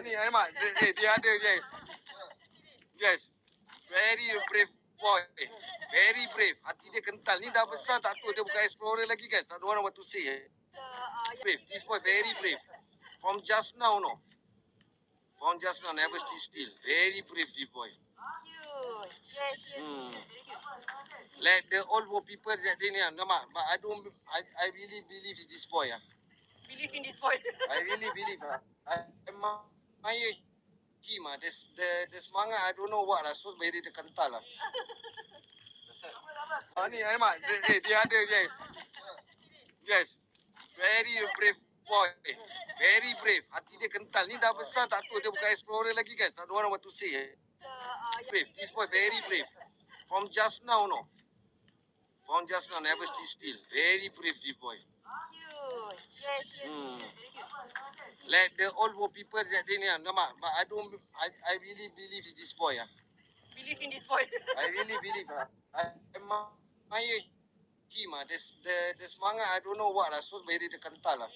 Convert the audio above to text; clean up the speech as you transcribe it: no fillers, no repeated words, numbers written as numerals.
Ni Aiman, dia ada, yes. Yes. Very brave boy. Very brave. Hati dia kental. Ni dah besar tak tahu. Dia bukan explorer lagi, guys. Tak ada orang what to say. Brave. This boy very brave. From just now, no. From just now, never stay still. Very brave, this boy. Yes. Like the old people that they ni, nampak. But I really believe in this boy. Believe in this boy. I really believe. I admire him. The semangat, I don't know what lah. So very kental lah. Ni Aiman, dia ada, yes. Yes. Very brave boy. Very brave. Hati dia kental. Ni dah besar tak tahu. Dia bukan explorer lagi, guys. Tak ada orang what to say. Brave. This boy very brave. From just now, no. From just now, never stay still. Very brave, this boy. Yes. Like the old people that they ni, nampak. But I really believe in this boy. Believe in this boy. I really believe. I admire him. The semangat, I don't know what lah. So very kental lah.